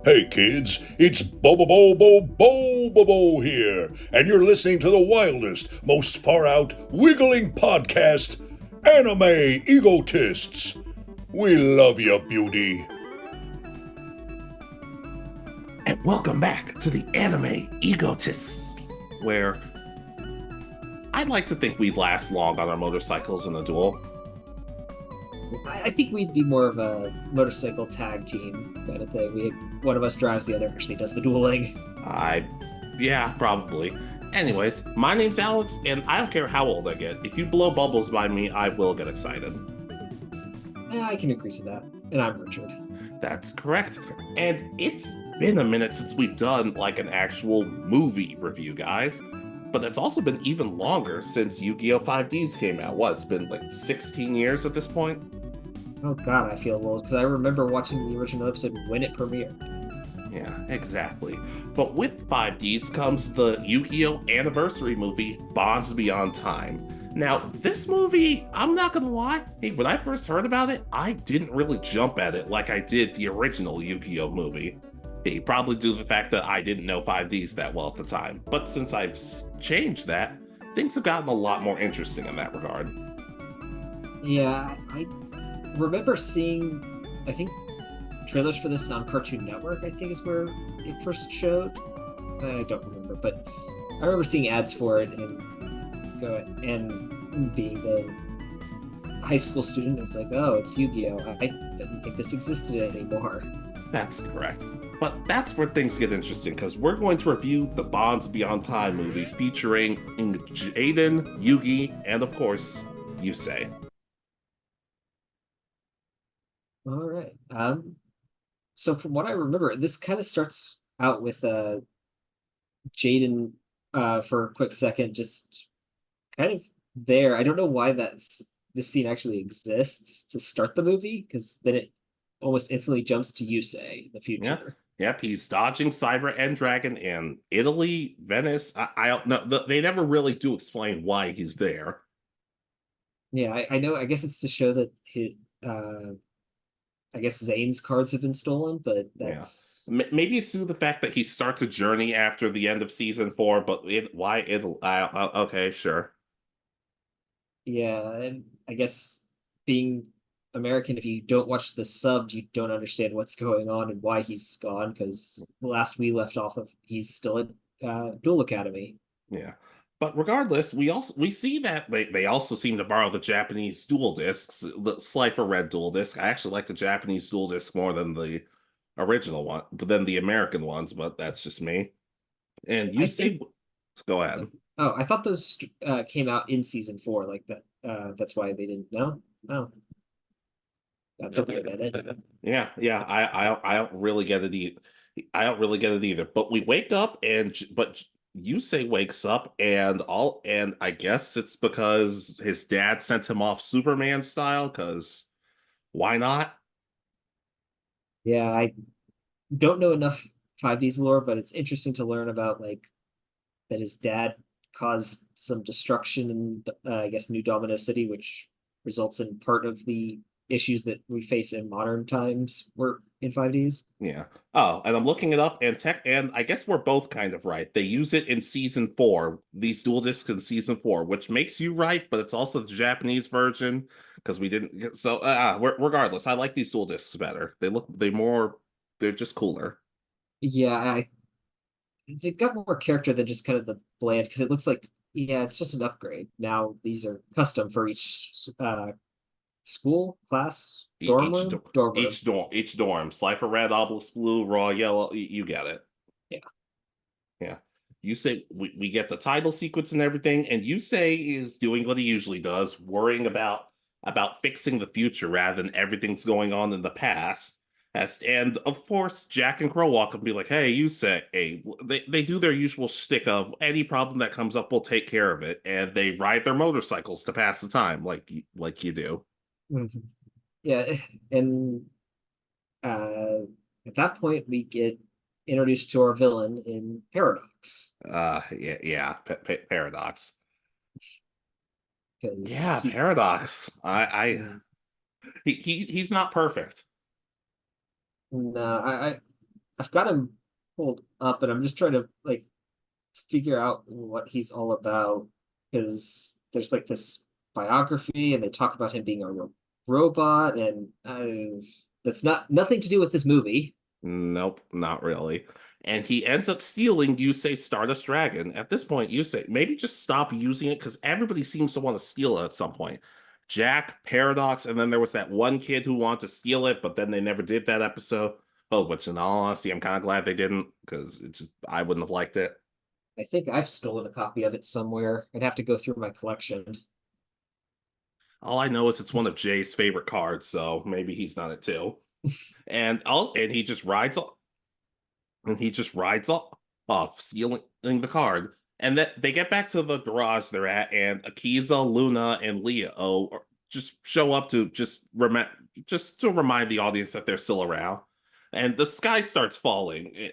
Hey kids, it's Bobo here, and you're listening to the wildest, most far out, wiggling podcast, Anime Egotists. We love you, beauty. And welcome back to the Anime Egotists, where I'd like to think we'd last long on our motorcycles in a duel. I think we'd be more of a motorcycle tag team kind of thing. One of us drives, the other actually does the dueling. I, yeah, probably. Anyways, my name's Alex, and I don't care how old I get. If you blow bubbles by me, I will get excited. Yeah, I can agree to that. And I'm Richard. That's correct. And it's been a minute since we've done like an actual movie review, guys. But it's also been even longer since Yu-Gi-Oh! 5Ds came out. What, it's been like 16 years at this point? Oh God, I feel old because I remember watching the original episode when it premiered. Yeah, exactly. But with 5Ds comes the Yu-Gi-Oh! Anniversary movie, Bonds Beyond Time. Now, this movie, I'm not gonna lie, hey, when I first heard about it, I didn't really jump at it like I did the original Yu-Gi-Oh! Movie. Hey, probably due to the fact that I didn't know 5Ds that well at the time. But since I've changed that, things have gotten a lot more interesting in that regard. Yeah, I remember seeing, I think, trailers for this on Cartoon Network, I think is where it first showed. I don't remember, but I remember seeing ads for it and being the high school student, it's like, oh, it's Yu-Gi-Oh! I didn't think this existed anymore. That's correct. But that's where things get interesting because we're going to review the Bonds Beyond Time movie featuring Jaden, Yugi, and of course, Yusei. All right. So from what I remember, this kind of starts out with Jaden for a quick second, just kind of there. I don't know why this scene actually exists to start the movie, because then it almost instantly jumps to Yusei, the Yeah. future. Yep, he's dodging Cyber and Dragon in Italy, Venice. I don't know. They never really do explain why he's there. Yeah, I know. I guess it's to show that uh, I guess Zane's cards have been stolen, but Yeah. that's Maybe it's due to the fact that he starts a journey after the end of season four, but why Italy? Okay, sure. yeah, and I guess being American, if you don't watch the subbed, you don't understand what's going on and why he's gone. Because the last we left off of, he's still at Duel Academy. Yeah. But regardless, we see that they also seem to borrow the Japanese dual discs, the Slifer Red dual disc. I actually like the Japanese dual disc more than the original one, but than the American ones, but that's just me. And you I say, think. go ahead. Oh, I thought those came out in season four, like that. That's why they didn't know. Oh, that's okay then. Yeah. I don't really get it either. I don't really get it either. But we wake up but Yusei wakes up and I guess it's because his dad sent him off Superman style, because why not? Yeah, I don't know enough 5Ds lore, but it's interesting to learn about like that his dad caused some destruction in, I guess, New Domino City, which results in part of the issues that we face in modern times were in 5Ds. Yeah. Oh, and I'm looking it up and I guess we're both kind of right. They use it in season four, these dual discs in season four, which makes you right, but it's also the Japanese version because we didn't get so regardless, I like these dual discs better. They're just cooler. Yeah, they've got more character than just kind of the bland, because it looks like, yeah, it's just an upgrade. Now these are custom for each school, class, E- dorm Each room, do- dorm room. each dorm, Slifer red, obelisk blue, raw yellow, you get it. Yeah. Yeah. You say we get the title sequence and everything, and you say is doing what he usually does, worrying about fixing the future rather than everything's going on in the past. And of course, Jack and Crow walk up and be like, "Hey, you say, hey." They do their usual shtick of any problem that comes up, we'll take care of it, and they ride their motorcycles to pass the time, like you do. Mhm. Yeah, and uh, at that point we get introduced to our villain in Paradox, Yeah, paradox. because Yeah, paradox. mm, He's not perfect. no, I've got him pulled up, and I'm just trying to like figure out what he's all about because there's like this biography, and they talk about him being a robot, and that's nothing to do with this movie. Nope, not really. And he ends up stealing Yusei's Stardust Dragon. At this point, Yusei, maybe just stop using it because everybody seems to want to steal it at some point. Jack, Paradox, and then there was that one kid who wanted to steal it, but then they never did that episode. Oh, which in all honesty, I'm kind of glad they didn't because it just I wouldn't have liked it. I think I've stolen a copy of it somewhere. I'd have to go through my collection. All I know is it's one of Jay's favorite cards, so maybe he's done it too. And he just rides off, and he just rides off, stealing the card. And then they get back to the garage they're at, and Akiza, Luna, and Leo just show up to just to remind the audience that they're still around. And the sky starts falling.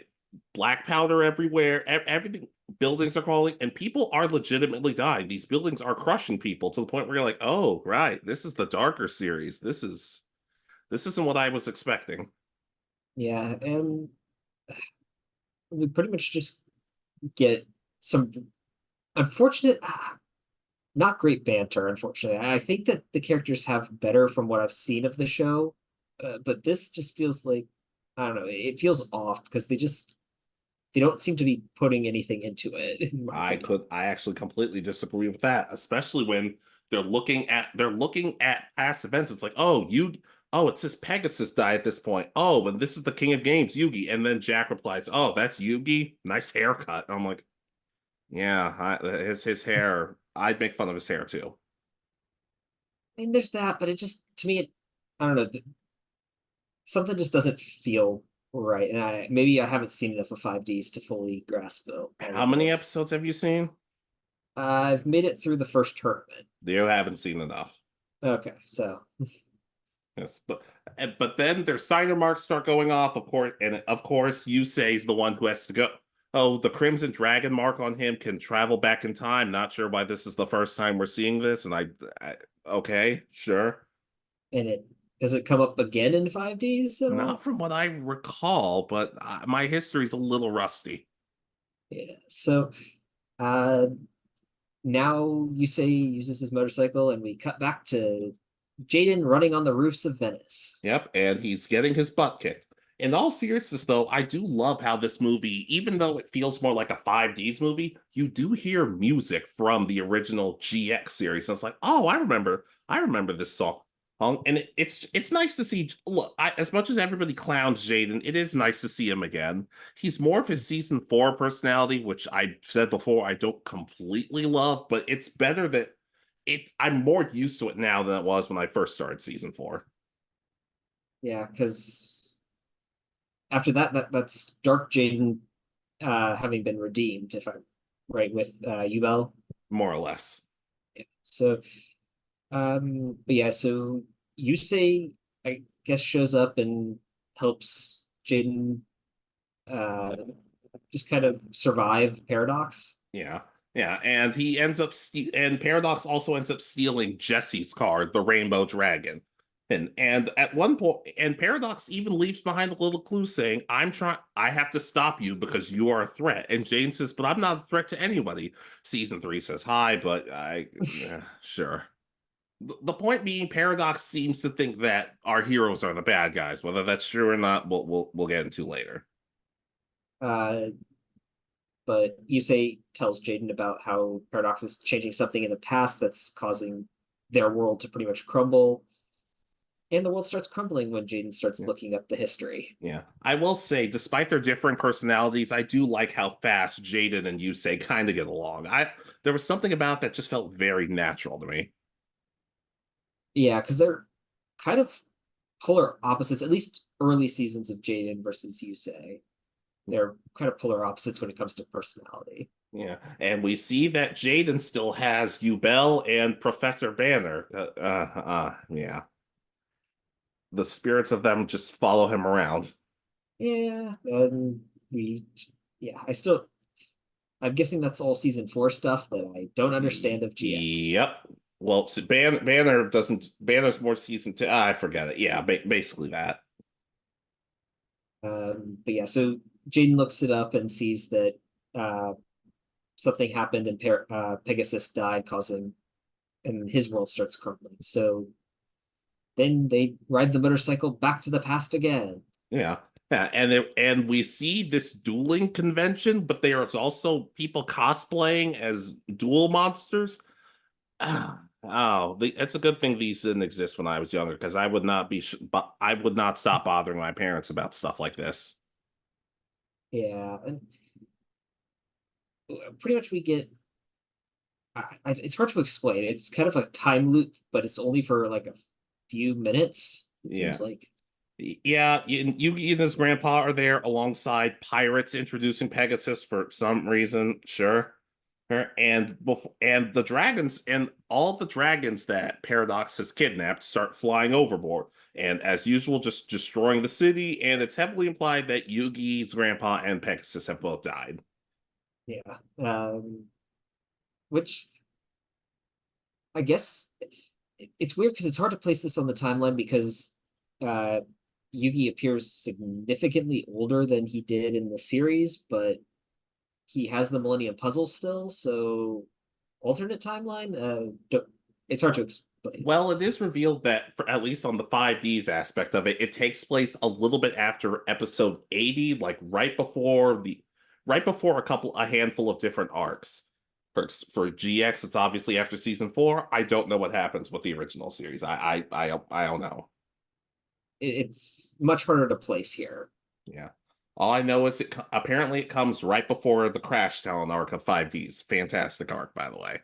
Black powder everywhere. Everything. Buildings are falling, and people are legitimately dying. These buildings are crushing people to the point where you're like, "Oh, right, this is the darker series. This isn't what I was expecting." Yeah, and we pretty much just get some unfortunate, not great banter, unfortunately. I think that the characters have better from what I've seen of the show, but this just feels like, I don't know, it feels off because they don't seem to be putting anything into it, in my opinion. I actually completely disagree with that, especially when they're looking at past events. It's like, oh, it says Pegasus died at this point. Oh, and this is the King of Games, Yugi. And then Jack replies, "Oh, that's Yugi. Nice haircut." I'm like, yeah, his hair. I'd make fun of his hair too. I mean, there's that, but it just, to me, I don't know, something just doesn't feel right. And maybe I haven't seen enough of 5Ds to fully grasp all How of many it. episodes have you seen? I've made it through the first tournament. You haven't seen enough. Okay, so Yes, but then their signer marks start going off, of course, and of course, Yusei is the one who has to go. Oh, the Crimson Dragon mark on him can travel back in time. Not sure why this is the first time we're seeing this, and okay, sure. and it does it come up again in 5Ds at Not all? from what I recall, but my history's a little rusty. Yeah. So uh now Yusei uses his motorcycle, and we cut back to Jaden running on the roofs of Venice. Yep, and he's getting his butt kicked. In all seriousness, though, I do love how this movie, even though it feels more like a 5Ds movie, you do hear music from the original GX series. And it's like, oh, I remember this song. And it's nice to see. Look, as much as everybody clowns Jaden, it is nice to see him again. He's more of his season 4 personality, which I said before I don't completely love, but it's better that I'm more used to it now than it was when I first started season 4. Yeah, because after that's Dark Jaden having been redeemed, if I'm right, with Yubel. More or less. Yeah. So but yeah, so Yusei, I guess, shows up and helps Jaden uh just kind of survive Paradox. Yeah. Yeah, and he ends up and Paradox also ends up stealing Jesse's card, the Rainbow Dragon. And at one point, and Paradox even leaves behind a little clue saying, I have to stop you because you are a threat." And Jane says, "But I'm not a threat to anybody." Season 3 says, "Hi, but sure." The point being, Paradox seems to think that our heroes are the bad guys. Whether that's true or not, we'll get into later. Uh but Yusei tells Jaden about how Paradox is changing something in the past that's causing their world to pretty much crumble. And the world starts crumbling when Jaden starts Yeah. looking up the history. Yeah, I will say, despite their different personalities, I do like how fast Jaden and Yusei kind of get along. There was something about that just felt very natural to me. Yeah, because they're kind of polar opposites, at least early seasons of Jaden versus Yusei. They're kind of polar opposites when it comes to personality. Yeah, and we see that Jaden still has Yubel and Professor Banner. Yeah, the spirits of them just follow him around. Yeah, we, yeah, I'm guessing that's all season 4 stuff that I don't understand of GX. Yep. Well, so Banner doesn't. Banner's more season 2. I forget it. Yeah, basically that. But yeah, so Jaden looks it up and sees that uh, something happened and Pegasus died, causing and his world starts crumbling. So then they ride the motorcycle back to the past again. Yeah. Yeah, and we see this dueling convention, but there's also people cosplaying as duel monsters. It's a good thing these didn't exist when I was younger because but I would not stop bothering my parents about stuff like this. Yeah, and pretty much we get. It's hard to explain. It's kind of a time loop, but it's only for like a few minutes. It seems Yeah. like. Yeah, Yugi and his grandpa are there alongside pirates introducing Pegasus for some reason, sure. And the dragons and all the dragons that Paradox has kidnapped start flying overboard, and as usual, just destroying the city. And it's heavily implied that Yugi's grandpa and Pegasus have both died. Yeah. Which I guess it's weird because it's hard to place this on the timeline because uh Yugi appears significantly older than he did in the series, but he has the Millennium Puzzle still, so alternate timeline. It's hard to explain. Well, it is revealed that, for at least on the 5Ds aspect of it, it takes place a little bit after episode 80, like right before a handful of different arcs. For GX, it's obviously after season 4. I don't know what happens with the original series. I don't know. It's much harder to place here. Yeah. All I know is apparently it comes right before the Crash Talon arc of 5Ds. Fantastic arc, by the way.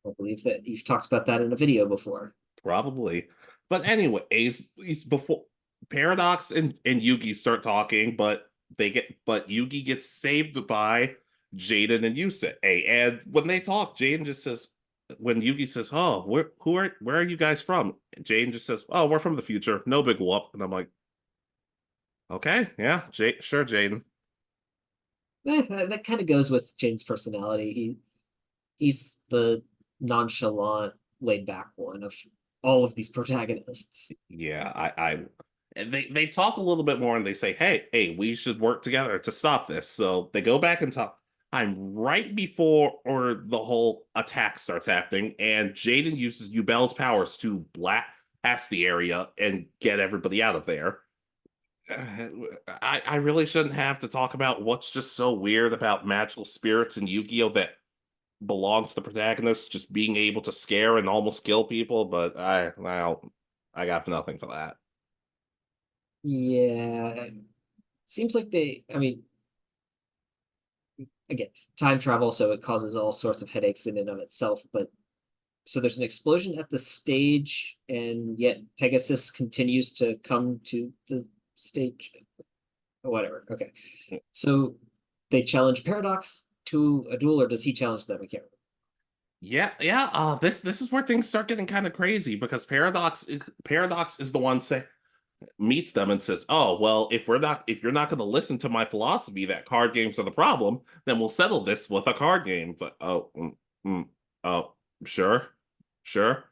I believe that you've talked about that in a video before. Probably. But anyways, he's before Paradox and Yugi start talking, but Yugi gets saved by Jaden and Yusei. And when they talk, Jaden just says when Yugi says, "Oh, where are you guys from?" And Jaden just says, "Oh, we're from the future. No big whoop." And I'm like, "Okay, yeah, sure, Jaden." That kind of goes with Jane's personality. He's the nonchalant, laid back one of all of these protagonists. Yeah, and they talk a little bit more and they say, hey, we should work together to stop this. So they go back and talk. I'm right before or the whole attack starts happening, and Jaden uses Yubel's powers to blast the area and get everybody out of there. I really shouldn't have to talk about what's just so weird about magical spirits and Yu-Gi-Oh that belongs to the protagonist just being able to scare and almost kill people, but I got nothing for that. Yeah, seems like I mean, again, time travel, so it causes all sorts of headaches in and of itself. But so there's an explosion at the stage, and yet Pegasus continues to come to the stage. Whatever. Okay. So they challenge Paradox to a duel, or does he challenge them? I can't remember. Yeah. This is where things start getting kind of crazy because Paradox is the one say meets them and says, "Oh, well, if you're not going to listen to my philosophy that card games are the problem, then we'll settle this with a card game." It's like, oh, sure, sure.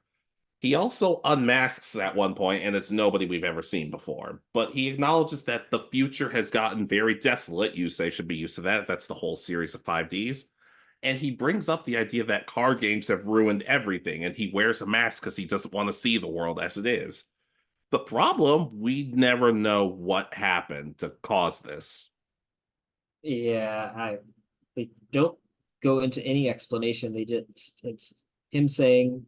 He also unmasks at one point, and it's nobody we've ever seen before. But he acknowledges that the future has gotten very desolate. Yusei should be used to that. That's the whole series of 5Ds. And he brings up the idea that card games have ruined everything, and he wears a mask because he doesn't want to see the world as it is. The problem, we never know what happened to cause this. Yeah, they don't go into any explanation. They just it's him saying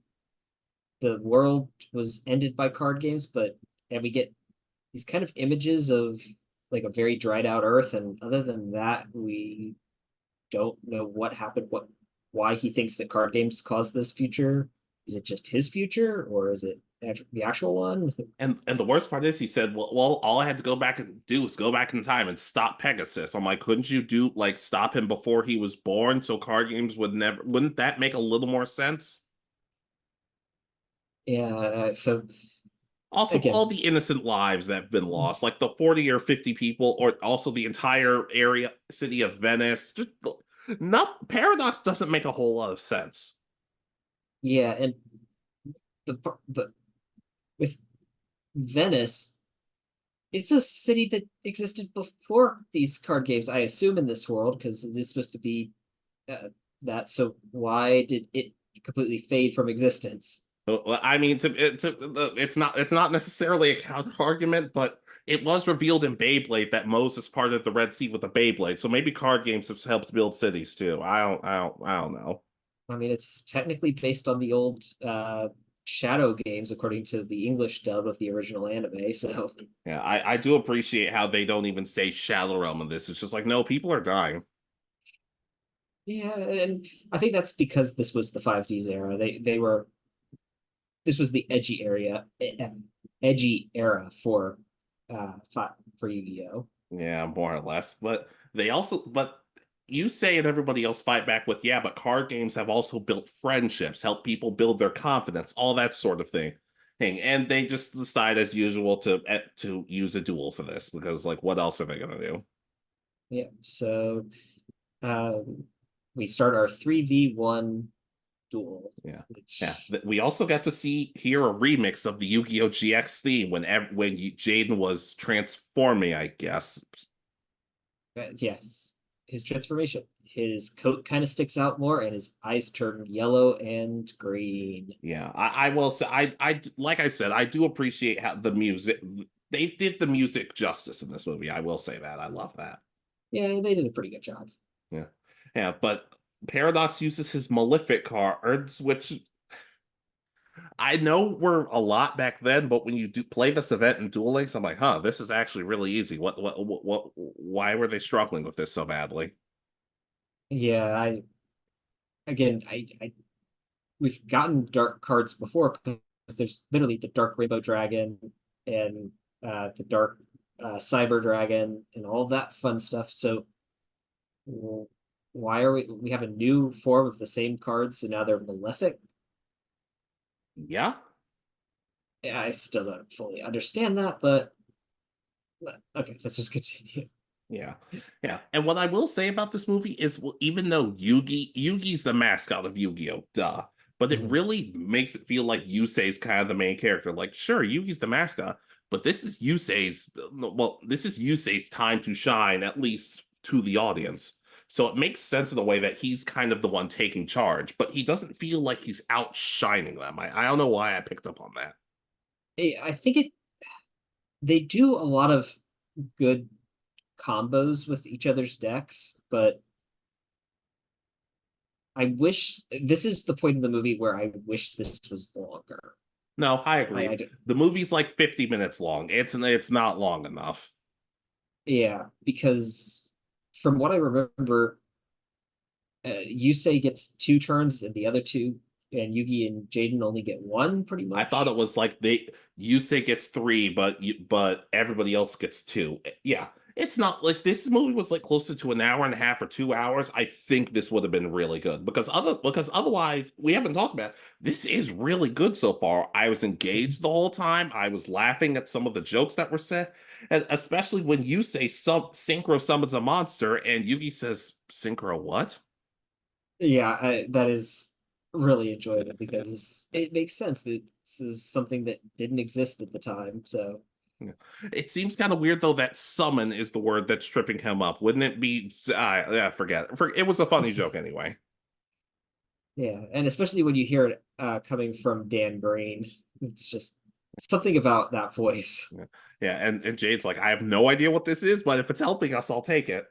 the world was ended by card games, but and we get these kind of images of like a very dried out Earth, and other than that, we don't know what happened, why he thinks that card games caused this future. Is it just his future, or is it the actual one? And the worst part is he said, well, all I had to go back and do was go back in time and stop Pegasus. I'm like, couldn't you do like stop him before he was born so card games wouldn't that make a little more sense? Yeah, so Also, again, all the innocent lives that have been lost, like the 40 or 50 people, or also the entire area city of Venice. Just not Paradox doesn't make a whole lot of sense. yeah, and the with Venice, it's a city that existed before these card games, I assume, in this world, because it is supposed to be uh, that. So why did it completely fade from existence? Well, I mean, it's not necessarily a counter argument, but it was revealed in Beyblade that Moses parted the Red Sea with a Beyblade. So maybe card games have helped build cities too. I don't know. I mean, it's technically based on the old Shadow games, according to the English dub of the original anime. So Yeah, I do appreciate how they don't even say Shadow Realm in this. It's just like, no, people are dying. yeah, and I think that's because this was the 5Ds era. They were this was the edgy era for for Yu-Gi-Oh. Yeah, more or less. But you say and everybody else fight back with, yeah, but card games have also built friendships, help people build their confidence, all that sort of thing. And they just decide as usual to use a duel for this because like what else are they gonna do? Yeah, so um, we start our 3v1 duel, Yeah. Yeah. which We also got to hear a remix of the Yu-Gi-Oh! GX theme when Jaden was transforming, I guess. yes, his transformation. His coat kind of sticks out more, and his eyes turn yellow and green. Yeah, I will say like I said, I do appreciate how the music they did the music justice in this movie. I will say that. I love that. Yeah, they did a pretty good job. Yeah. Yeah, but Paradox uses his Malefic cards, which I know were a lot back then, but when you do play this event in Duel Links, I'm like, huh, this is actually really easy. Why were they struggling with this so badly? Yeah, I again, I we've gotten dark cards before because there's literally the Dark Rainbow Dragon and the Dark Cyber Dragon and all that fun stuff. So why are we have a new form of the same cards, so now they're malefic? Yeah. Yeah, I still don't fully understand that, but okay, let's just continue. Yeah. Yeah. And what I will say about this movie is, well, even though Yugi's the mascot of Yu-Gi-Oh, duh, but it Mhm. really makes it feel like Yusei's kind of the main character. Like, sure, Yugi's the mascot, but this is Yusei's time to shine, at least to the audience. So it makes sense in a way that he's kind of the one taking charge, but he doesn't feel like he's outshining them. I don't know why I picked up on that. I think they do a lot of good combos with each other's decks, but I wish this is the point in the movie where I wish this was longer. No, I I agree. The movie's like 50 minutes long. It's not long enough. Yeah, because from what I remember, Yusei gets two turns and the other two, and Yugi and Jaden only get one, pretty I thought it much. was like Yusei gets three, but everybody else gets two. Yeah, it's not like this movie was like closer to an hour and a half or 2 hours. I think this would have been really good because otherwise we haven't talked about it. This is really good so far. I was engaged the whole time. I was laughing at some of the jokes that were said, and especially when Yusei synchro summons a monster and Yugi says synchro what? Yeah, that is really enjoyable because it makes sense that this is something that didn't exist at the time. So Yeah. It seems kind of weird though that summon is the word that's tripping him up. Wouldn't it be? Yeah, forget it. It was a funny joke anyway. yeah, and especially when you hear it coming from Dan Green, it's just something about that voice. Yeah, yeah, and Jade's like, I have no idea what this is, but if it's helping us, I'll take it.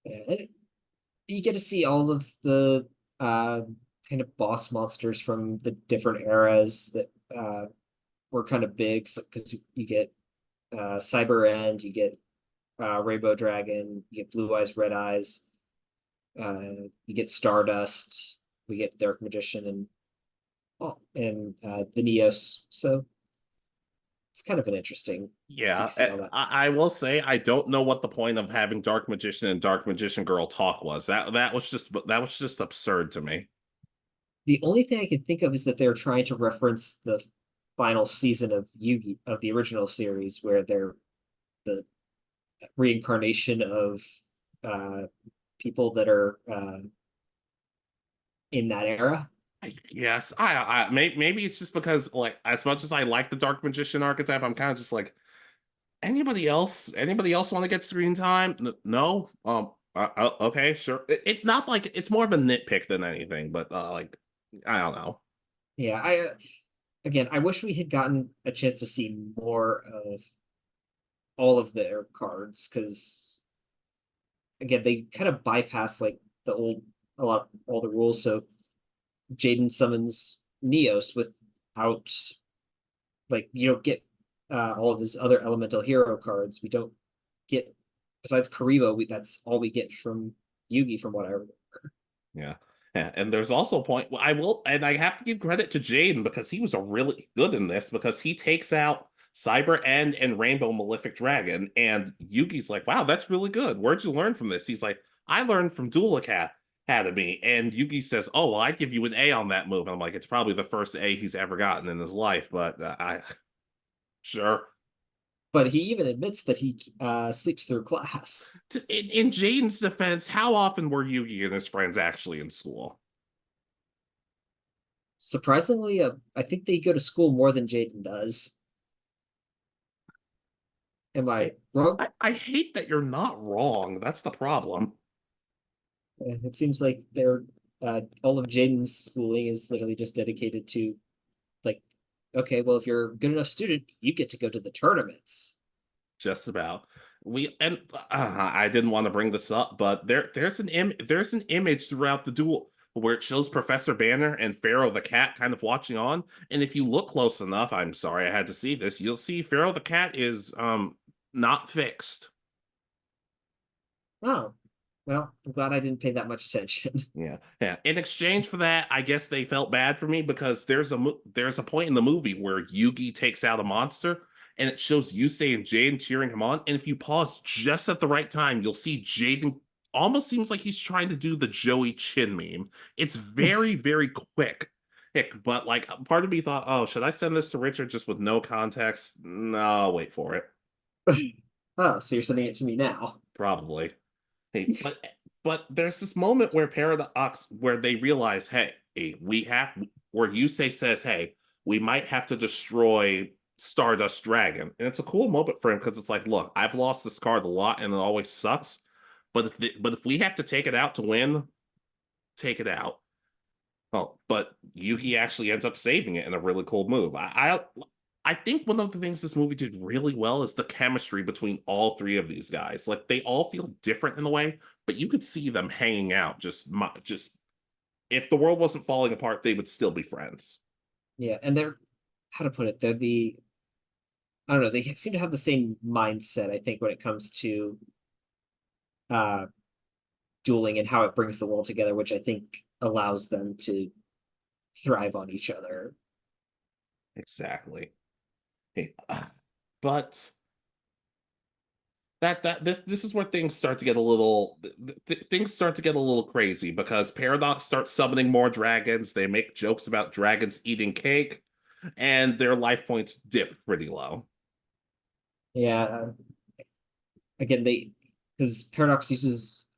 Yeah, and you get to see all of the uh, kind of boss monsters from the different eras that were kind of big. Because you get Cyber End, you get Rainbow Dragon, you get Blue Eyes, Red Eyes, you get Stardust, we get Dark Magician, and the Neos. So it's kind of an interesting to Yeah, see all that. I will say I don't know what the point of having Dark Magician and Dark Magician Girl talk was. That was just absurd to me. The only thing I can think of is that they're trying to reference the final season of Yugi of the original series, where they're the reincarnation of uh, people that are in that era. I guess maybe it's just because like as much as I like the Dark Magician archetype, I'm kind of just like Anybody else? Anybody else want to get screen time? No. Okay, sure. It's not like it's more of a nitpick than anything, but like I don't know. Yeah, I again, I wish we had gotten a chance to see more of all of their cards because again, they kind of bypass like the old a lot all the rules. So Jaden summons Neos without like you don't get all of his other elemental hero cards. We don't get besides Karibo, that's all we get from Yugi from what I remember. Yeah. Yeah, and there's also a point I will, and I have to give credit to Jaden because he was a really good in this because he takes out Cyber End and Rainbow Malefic Dragon, and Yugi's like, "Wow, that's really good. Where'd you learn from this?" He's like, "I learned from Duel Academy," and Yugi says, "Oh, well, I'd give you an A on that move." And I'm like, "It's probably the first A he's ever gotten in his life," but I sure. But he even admits that he sleeps through class. In Jaden's defense, how often were Yugi and his friends actually in school? Surprisingly, I think they go to school more than Jaden does. Am I wrong? I hate that you're not wrong. That's the problem. It seems like they're all of Jaden's schooling is literally just dedicated to like, okay, well, if you're a good enough student, you get to go to the tournaments. Just about. We and I didn't want to bring this up, but there's an image throughout the duel where it shows Professor Banner and Pharaoh the cat kind of watching on. And if you look close enough, I'm sorry I had to see this, you'll see Pharaoh the cat is not fixed. Oh, well, I'm glad I didn't pay that much attention. Yeah, yeah. In exchange for that, I guess they felt bad for me because there's a point in the movie where Yugi takes out a monster, and it shows Yusei and Jaden cheering him on. And if you pause just at the right time, you'll see Jaden almost seems like he's trying to do the Joey Chin meme. It's very, very quick. But like part of me thought, oh, should I send this to Richard just with no context? No, wait for it. Oh, so you're sending it to me now. Probably. Hey, but there's this moment where Paradox where they realize, hey, we have where Yusei says, hey, we might have to destroy Stardust Dragon. And it's a cool moment for him because it's like, look, I've lost this card a lot and it always sucks. But if we have to take it out to win, take it out. Oh, but Yuki actually ends up saving it in a really cool move. I think one of the things this movie did really well is the chemistry between all three of these guys. Like they all feel different in a way, but you could see them hanging out. Just if the world wasn't falling apart, they would still be friends. Yeah, and they're how to put it, they're the I don't know, they seem to have the same mindset, I think, when it comes to uh dueling and how it brings the world together, which I think allows them to thrive on each other. Exactly. Hey, but this is where things start to get a little things start to get a little crazy because Paradox starts summoning more dragons. They make jokes about dragons eating cake, and their life points dip pretty low. Yeah, again, they because Paradox uses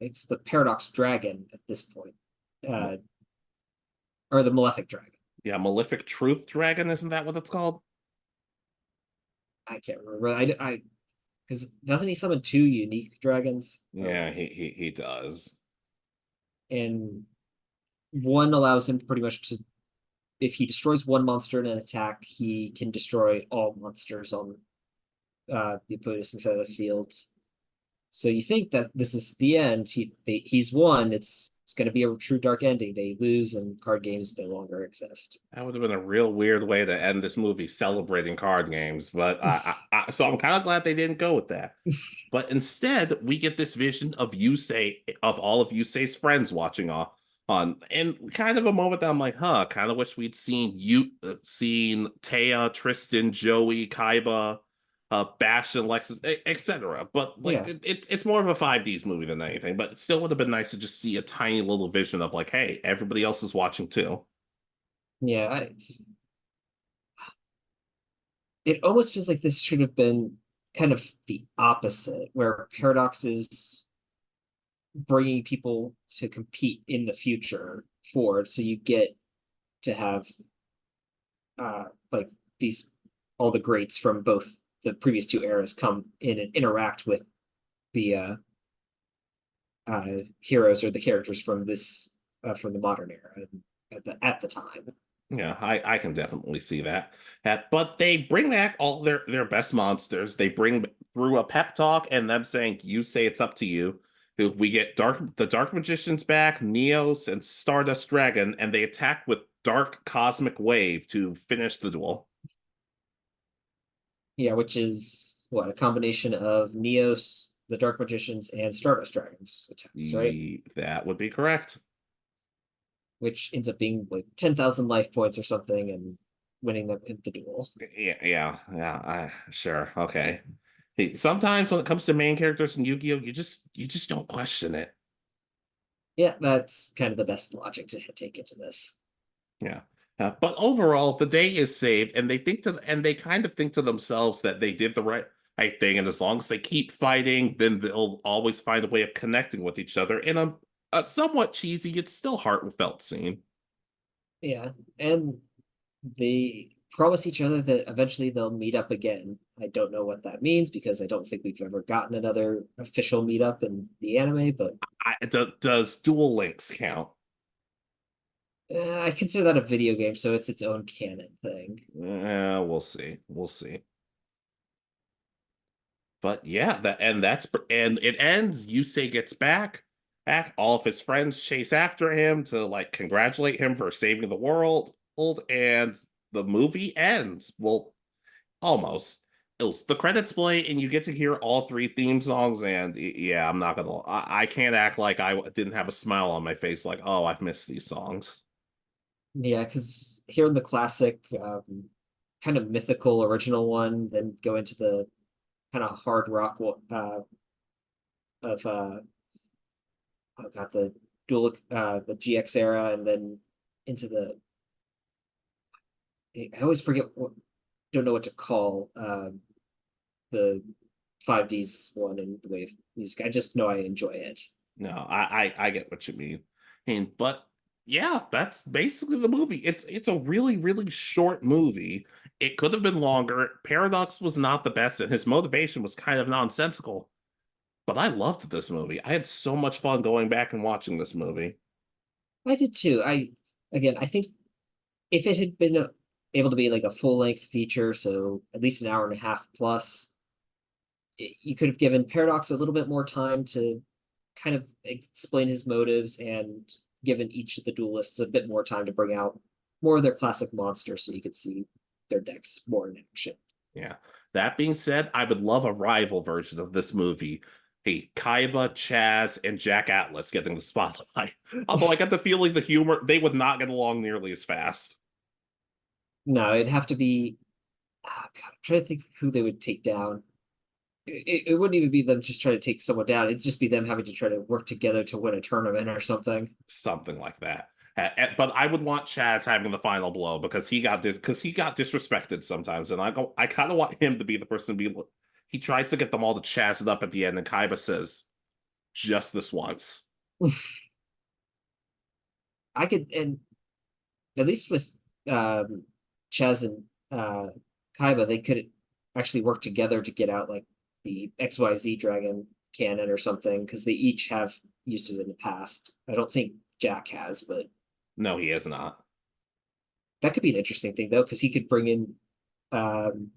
it's the Paradox Dragon at this point, uh, or the Malefic Dragon. Yeah, Malefic Truth Dragon, isn't that what it's called? I can't remember. I because doesn't he summon two unique dragons? Yeah, he does. And one allows him pretty much to, if he destroys one monster in an attack, he can destroy all monsters on the opponent's side of the field. So you think that this is the end. He's won. It's going to be a true dark ending. They lose, and card games no longer exist. That would have been a real weird way to end this movie celebrating card games, but so I'm kind of glad they didn't go with that. But instead, we get this vision of Yusei, of all of Yusei's friends watching on, and kind of a moment that I'm like, huh, kind of wish we'd seen Taya, Tristan, Joey, Kaiba, Bash and Lexus, etc. But like, Yeah, it's more of a 5Ds movie than anything. But it still would have been nice to just see a tiny little vision of like, hey, everybody else is watching too. yeah. It almost feels like this should have been kind of the opposite, where Paradox is bringing people to compete in the future forward, so you get to have like these all the greats from both the previous two eras come in and interact with the heroes or the characters from this from the modern era at the time. Yeah, I can definitely see that. But they bring back all their best monsters. They bring through a pep talk and them saying, "You say it's up to you." We get the Dark Magicians back, Neos and Stardust Dragon, and they attack with Dark Cosmic Wave to finish the duel. Yeah, which is what a combination of Neos, the Dark Magicians, and Stardust Dragons attacks, right? That would be correct. Which ends up being like 10,000 life points or something, and winning them in the duel. Yeah. Sure, okay. Hey, sometimes when it comes to main characters in Yu-Gi-Oh, you just don't question it. Yeah, that's kind of the best logic to take into this. Yeah. But overall, the day is saved, and they kind of think to themselves that they did the right thing, and as long as they keep fighting, then they'll always find a way of connecting with each other in a somewhat cheesy, it's still heartfelt scene. Yeah, and they promise each other that eventually they'll meet up again. I don't know what that means because I don't think we've ever gotten another official meetup in the anime, but Does Duel Links count? I consider that a video game, so it's its own canon thing. We'll see. We'll see. But yeah, and it ends. Yusei gets back. All of his friends chase after him to like congratulate him for saving the world, and the movie ends. Well, almost. The credits play, and you get to hear all three theme songs. And yeah, I'm not gonna. I can't act like I didn't have a smile on my face. Like, oh, I've missed these songs. Yeah, because here in the classic, kind of mythical original one, then go into the kind of hard rock of oh god, the dual the GX era, and then into the I always forget what don't know what to call the 5Ds one in the wave music. I just know I enjoy it. No, I get what you mean. But yeah, that's basically the movie. It's a really short movie. It could have been longer. Paradox was not the best, and his motivation was kind of nonsensical. But I loved this movie. I had so much fun going back and watching this movie. I did too. I think if it had been able to be like a full length feature, so at least an hour and a half plus, you could have given Paradox a little bit more time to kind of explain his motives and given each of the duelists a bit more time to bring out more of their classic monsters so you could see their decks more in action. Yeah. That being said, I would love a rival version of this movie. Hey, Kaiba, Chaz, and Jack Atlas getting the spotlight. Although I get the feeling the humor, they would not get along nearly as fast. No, it'd have to be. Oh God, I'm trying to think who they would take down. It wouldn't even be them just trying to take someone down. It'd just be them having to try to work together to win a tournament or something. Something like that. But I would want Chaz having the final blow because he got disrespected sometimes, and I kind of want him to be the person to be. He tries to get them all to Chaz it up at the end, and Kaiba says, "Just this once." I could, and at least with Chaz and Kaiba, they could actually work together to get out like the XYZ Dragon cannon or something because they each have used it in the past. I don't think Jack has, but No, he is not. that could be an interesting thing though because he could bring in um,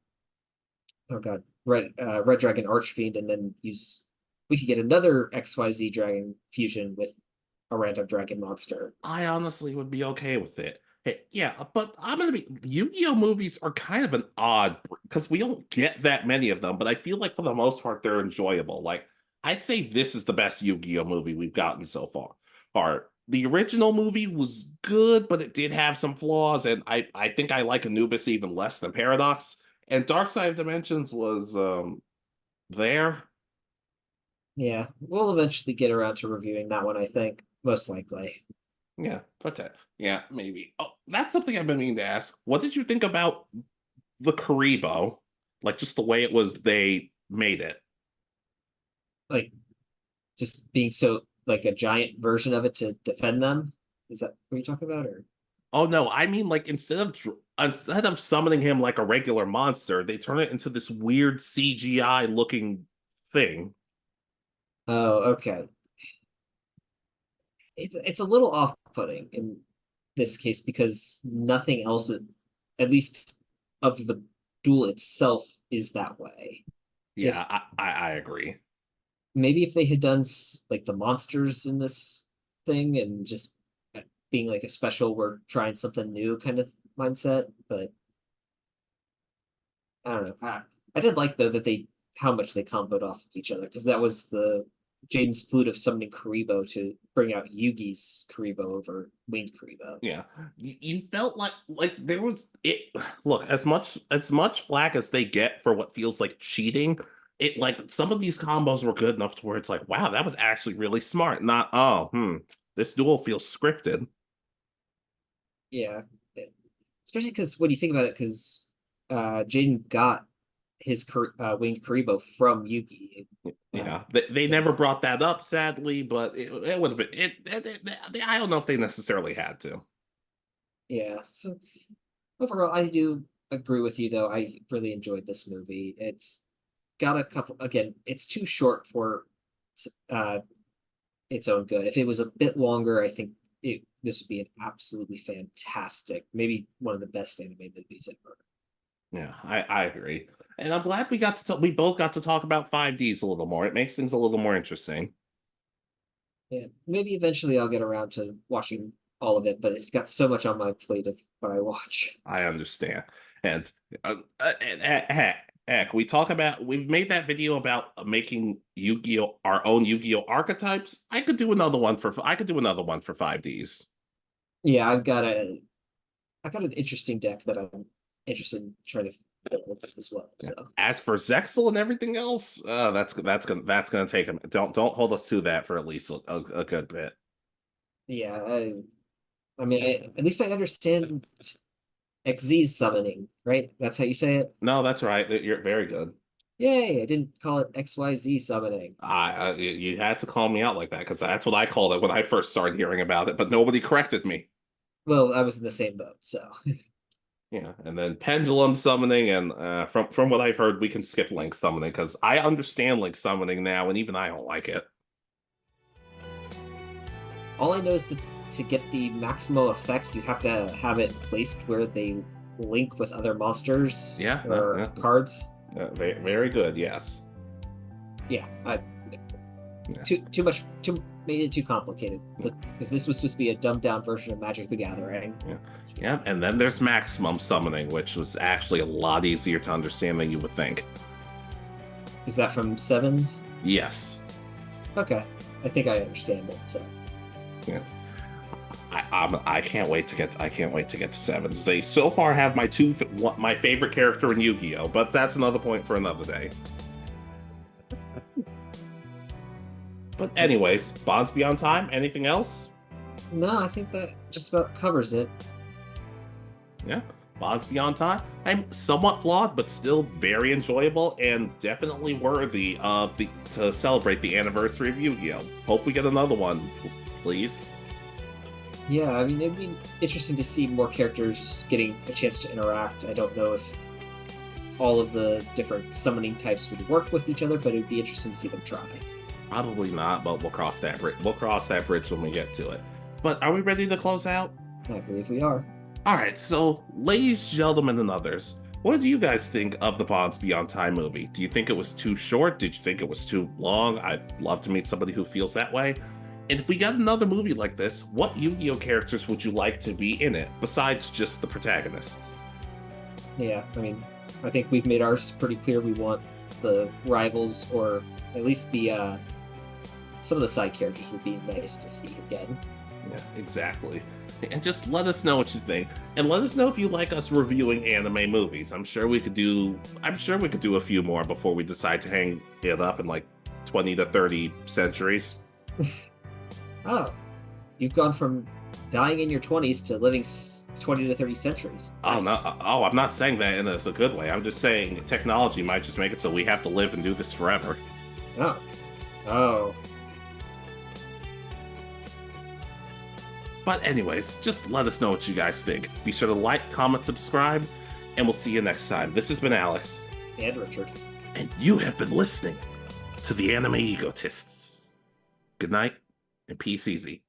oh god, Red Dragon Archfiend, and then use we could get another XYZ Dragon fusion with a random dragon monster. I honestly would be okay with it. Hey, yeah, but I'm gonna be Yu-Gi-Oh movies are kind of an odd because we don't get that many of them, but I feel like for the most part they're enjoyable. Like I'd say this is the best Yu-Gi-Oh movie we've gotten so far. The original movie was good, but it did have some flaws, and I think I like Anubis even less than Paradox. And Dark Side of Dimensions was there. Yeah, we'll eventually get around to reviewing that one, I think, most likely. Yeah, yeah, maybe. Oh, that's something I've been meaning to ask. What did you think about the Karibo? Like just the way it was they made it. Like just being so like a giant version of it to defend them. Is that what you're talking about, or Oh no, I mean like instead of summoning him like a regular monster, they turn it into this weird CGI looking thing. Oh, okay. It's a little off-putting in this case because nothing else, at least of the duel itself, is that way. Yeah, If I agree. maybe if they had done like the monsters in this thing and just being like a special, we're trying something new kind of mindset, but I don't know. I did like though that they how much they comboed off of each other because that was the Jaden's flute of summoning Karibo to bring out Yugi's Karibo over winged Karibo. Yeah, you felt like there was it. Look, as much flack as they get for what feels like cheating, it like some of these combos were good enough to where it's like, wow, that was actually really smart. Not this duel feels scripted. Yeah, especially because when you think about it, because Jaden got his winged Karibo from Yugi. Yeah, they Yeah, never brought that up, sadly, but it would have been I don't know if they necessarily had to. yeah. So overall, I do agree with you, though. I really enjoyed this movie. It's got a couple, again, it's too short for uh, its own good. If it was a bit longer, I think this would be an absolutely fantastic, maybe one of the best anime movies ever. Yeah, I agree. And I'm glad we both got to talk about 5Ds a little more. It makes things a little more interesting. Yeah, maybe eventually I'll get around to watching all of it, but it's got so much on my plate of what I watch. I understand. And heck, we've made that video about making Yu-Gi-Oh our own Yu-Gi-Oh archetypes. I could do another one for 5Ds. Yeah, I got an interesting deck that I'm interested in trying to build as well. Yeah. So As for Zexel and everything else, that's gonna take him. Don't hold us to that for at least a good bit. yeah, I mean, at least I understand XZ's summoning, right? That's how you say it. No, that's right. You're very good. Yay! I didn't call it XYZ summoning. You had to call me out like that because that's what I called it when I first started hearing about it, but nobody corrected me. Well, I was in the same boat, so Yeah, and then pendulum summoning, and from what I've heard, we can skip link summoning because I understand link summoning now, and even I don't like it. all I know is that to get the Maximo effects, you have to have it placed where they link with other monsters Yeah, or yeah. cards. Very, very good. Yes. Yeah, Yeah. too much, too made it too complicated because this was supposed to be a dumbed down version of Magic the Gathering. Yeah. Yeah, and then there's maximum summoning, which was actually a lot easier to understand than you would think. Is that from Sevens? Yes. Okay, I think I understand it. So Yeah. I can't wait to get to sevens. They so far have my favorite character in Yu-Gi-Oh, but that's another point for another day. But anyways, Bonds Beyond Time. Anything else? no, I think that just about covers it. Yeah, Bonds Beyond Time. I'm somewhat flawed, but still very enjoyable and definitely worthy of to celebrate the anniversary of Yu-Gi-Oh. Hope we get another one, please. Yeah, I mean, it'd be interesting to see more characters getting a chance to interact. I don't know if all of the different summoning types would work with each other, but it would be interesting to see them try. Probably not, but we'll cross that bridge. We'll cross that bridge when we get to it. But are we ready to close out? I believe we are. All right, so ladies, gentlemen, and others, what do you guys think of the Bonds Beyond Time movie? Do you think it was too short? Did you think it was too long? I'd love to meet somebody who feels that way. And if we got another movie like this, what Yu-Gi-Oh characters would you like to be in it, besides just the protagonists? Yeah, I mean, I think we've made ours pretty clear. We want the rivals, or at least the some of the side characters would be nice to see again. Yeah, exactly. And just let us know what you think, and let us know if you like us reviewing anime movies. I'm sure we could do a few more before we decide to hang it up in like 20 to 30 centuries. Oh, you've gone from dying in your 20s to living 20 to 30 centuries. Nice. I'm not saying that in a good way. I'm just saying technology might just make it so we have to live and do this forever. Oh. Oh. But anyways, just let us know what you guys think. Be sure to like, comment, subscribe, and we'll see you next time. This has been Alex. And Richard. And you have been listening to the Anime Egotists. Good night, and peace easy.